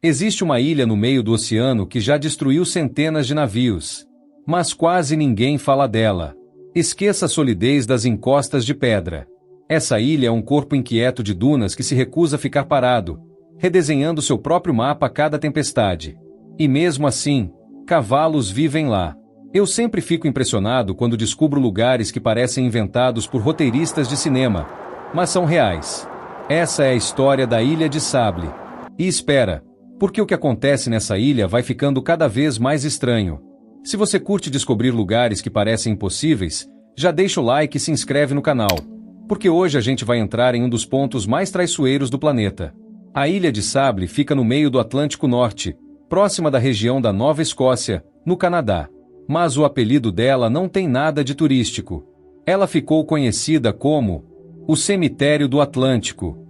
Existe uma ilha no meio do oceano que já destruiu centenas de navios. Mas quase ninguém fala dela. Esqueça a solidez das encostas de pedra. Essa ilha é um corpo inquieto de dunas que se recusa a ficar parado, redesenhando seu próprio mapa a cada tempestade. E mesmo assim, cavalos vivem lá. Eu sempre fico impressionado quando descubro lugares que parecem inventados por roteiristas de cinema, mas são reais. Essa é a história da Ilha de Sable. E espera, porque o que acontece nessa ilha vai ficando cada vez mais estranho. Se você curte descobrir lugares que parecem impossíveis, já deixa o like e se inscreve no canal, porque hoje a gente vai entrar em um dos pontos mais traiçoeiros do planeta. A Ilha de Sable fica no meio do Atlântico Norte, próxima da região da Nova Escócia, no Canadá. Mas o apelido dela não tem nada de turístico. Ela ficou conhecida como o Cemitério do Atlântico.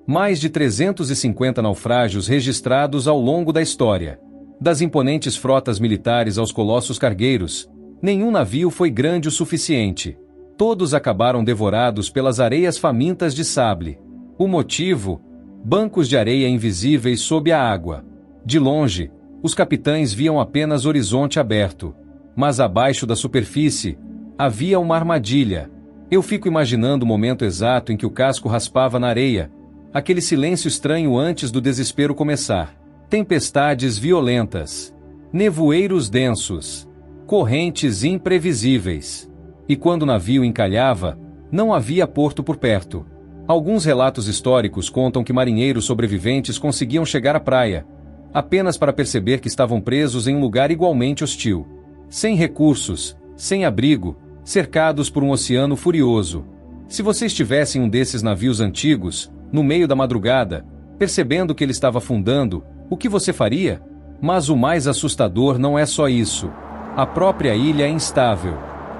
Mais de 350 naufrágios registrados ao longo da história. Das imponentes frotas militares aos colossos cargueiros, nenhum navio foi grande o suficiente. Todos acabaram devorados pelas areias famintas de Sable. O motivo? Bancos de areia invisíveis sob a água. De longe, os capitães viam apenas horizonte aberto. Mas abaixo da superfície, havia uma armadilha. Eu fico imaginando o momento exato em que o casco raspava na areia, aquele silêncio estranho antes do desespero começar. Tempestades violentas, nevoeiros densos, correntes imprevisíveis. E quando o navio encalhava, não havia porto por perto. Alguns relatos históricos contam que marinheiros sobreviventes conseguiam chegar à praia, apenas para perceber que estavam presos em um lugar igualmente hostil. Sem recursos, sem abrigo, cercados por um oceano furioso. Se você estivesse em um desses navios antigos, no meio da madrugada, percebendo que ele estava afundando, o que você faria? Mas o mais assustador não é só isso. A própria ilha é instável.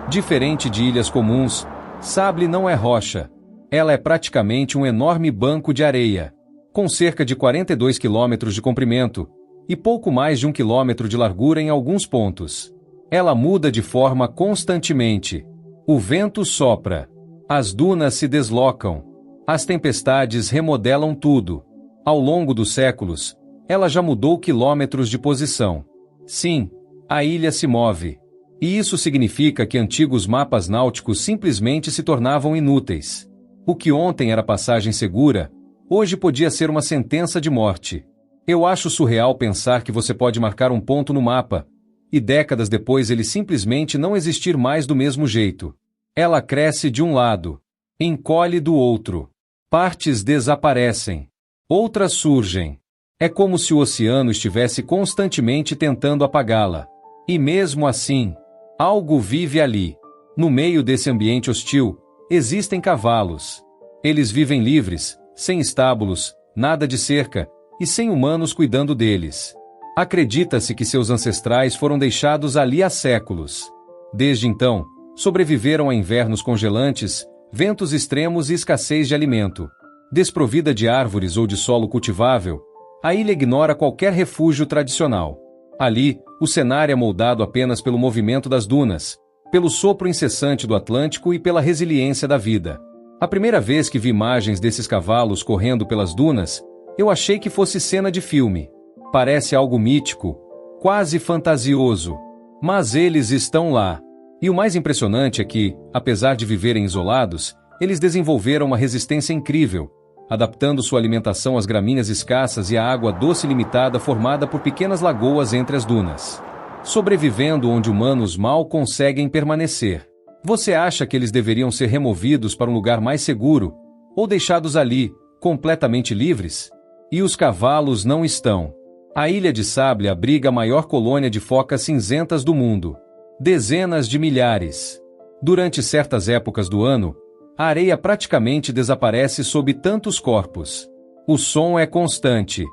Diferente de ilhas comuns, Sable não é rocha. Ela é praticamente um enorme banco de areia, com cerca de 42 quilômetros de comprimento e pouco mais de 1 quilômetro de largura em alguns pontos. Ela muda de forma constantemente. O vento sopra. As dunas se deslocam. As tempestades remodelam tudo. Ao longo dos séculos, ela já mudou quilômetros de posição. Sim, a ilha se move. E isso significa que antigos mapas náuticos simplesmente se tornavam inúteis. O que ontem era passagem segura, hoje podia ser uma sentença de morte. Eu acho surreal pensar que você pode marcar um ponto no mapa, e décadas depois ele simplesmente não existir mais do mesmo jeito. Ela cresce de um lado, encolhe do outro. Partes desaparecem. Outras surgem. É como se o oceano estivesse constantemente tentando apagá-la. E mesmo assim, algo vive ali. No meio desse ambiente hostil, existem cavalos. Eles vivem livres, sem estábulos, nada de cerca, e sem humanos cuidando deles. Acredita-se que seus ancestrais foram deixados ali há séculos. Desde então, sobreviveram a invernos congelantes, ventos extremos e escassez de alimento. Desprovida de árvores ou de solo cultivável, a ilha ignora qualquer refúgio tradicional. Ali, o cenário é moldado apenas pelo movimento das dunas, pelo sopro incessante do Atlântico e pela resiliência da vida. A primeira vez que vi imagens desses cavalos correndo pelas dunas, eu achei que fosse cena de filme. Parece algo mítico, quase fantasioso. Mas eles estão lá. E o mais impressionante é que, apesar de viverem isolados, eles desenvolveram uma resistência incrível, adaptando sua alimentação às gramíneas escassas e à água doce limitada formada por pequenas lagoas entre as dunas. Sobrevivendo onde humanos mal conseguem permanecer. Você acha que eles deveriam ser removidos para um lugar mais seguro, ou deixados ali, completamente livres? E os cavalos não estão. A Ilha de Sable abriga a maior colônia de focas cinzentas do mundo. Dezenas de milhares. Durante certas épocas do ano, a areia praticamente desaparece sob tantos corpos. O som é constante.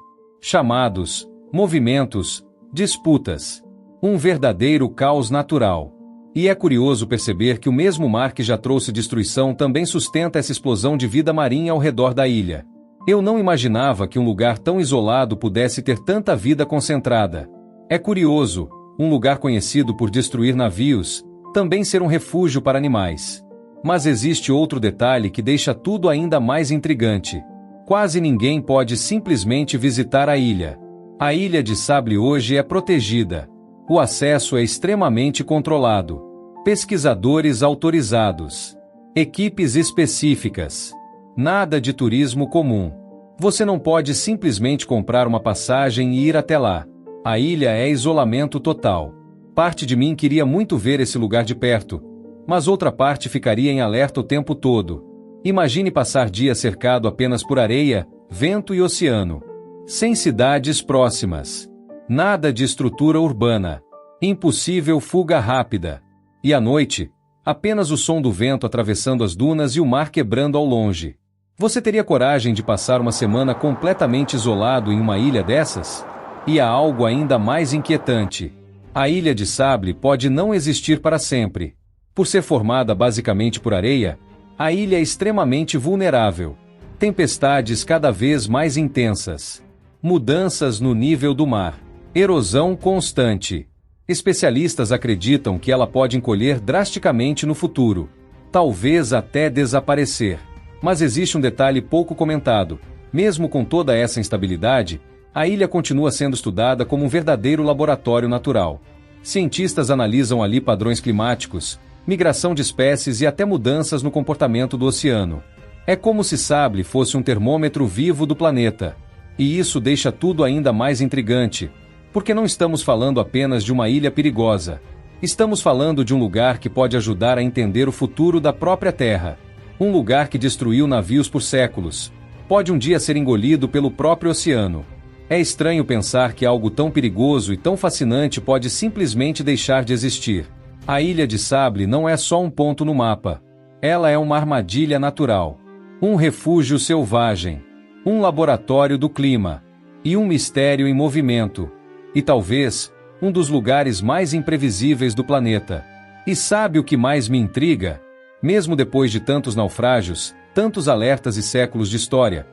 Chamados, movimentos, disputas. Um verdadeiro caos natural. E é curioso perceber que o mesmo mar que já trouxe destruição também sustenta essa explosão de vida marinha ao redor da ilha. Eu não imaginava que um lugar tão isolado pudesse ter tanta vida concentrada. É curioso, um lugar conhecido por destruir navios, também ser um refúgio para animais. Mas existe outro detalhe que deixa tudo ainda mais intrigante. Quase ninguém pode simplesmente visitar a ilha. A Ilha de Sable hoje é protegida. O acesso é extremamente controlado. Pesquisadores autorizados. Equipes específicas. Nada de turismo comum. Você não pode simplesmente comprar uma passagem e ir até lá. A ilha é isolamento total. Parte de mim queria muito ver esse lugar de perto, mas outra parte ficaria em alerta o tempo todo. Imagine passar dias cercado apenas por areia, vento e oceano. Sem cidades próximas. Nada de estrutura urbana. Impossível fuga rápida. E à noite, apenas o som do vento atravessando as dunas e o mar quebrando ao longe. Você teria coragem de passar uma semana completamente isolado em uma ilha dessas? E há algo ainda mais inquietante. A Ilha de Sable pode não existir para sempre. Por ser formada basicamente por areia, a ilha é extremamente vulnerável. Tempestades cada vez mais intensas. Mudanças no nível do mar. Erosão constante. Especialistas acreditam que ela pode encolher drasticamente no futuro. Talvez até desaparecer. Mas existe um detalhe pouco comentado. Mesmo com toda essa instabilidade, a ilha continua sendo estudada como um verdadeiro laboratório natural. Cientistas analisam ali padrões climáticos, migração de espécies e até mudanças no comportamento do oceano. É como se Sable fosse um termômetro vivo do planeta. E isso deixa tudo ainda mais intrigante, porque não estamos falando apenas de uma ilha perigosa. Estamos falando de um lugar que pode ajudar a entender o futuro da própria Terra. Um lugar que destruiu navios por séculos. Pode um dia ser engolido pelo próprio oceano. É estranho pensar que algo tão perigoso e tão fascinante pode simplesmente deixar de existir. A Ilha de Sable não é só um ponto no mapa. Ela é uma armadilha natural. Um refúgio selvagem. Um laboratório do clima. E um mistério em movimento. E talvez, um dos lugares mais imprevisíveis do planeta. E sabe o que mais me intriga? Mesmo depois de tantos naufrágios, tantos alertas e séculos de história,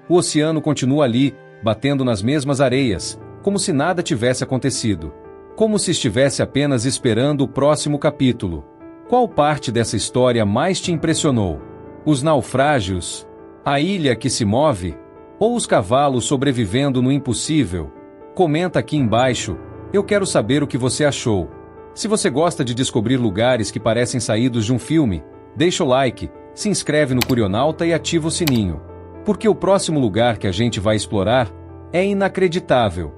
o oceano continua ali, batendo nas mesmas areias, como se nada tivesse acontecido. Como se estivesse apenas esperando o próximo capítulo. Qual parte dessa história mais te impressionou? Os naufrágios? A ilha que se move? Ou os cavalos sobrevivendo no impossível? Comenta aqui embaixo, eu quero saber o que você achou. Se você gosta de descobrir lugares que parecem saídos de um filme, deixa o like, se inscreve no Curionauta e ativa o sininho. Porque o próximo lugar que a gente vai explorar é inacreditável.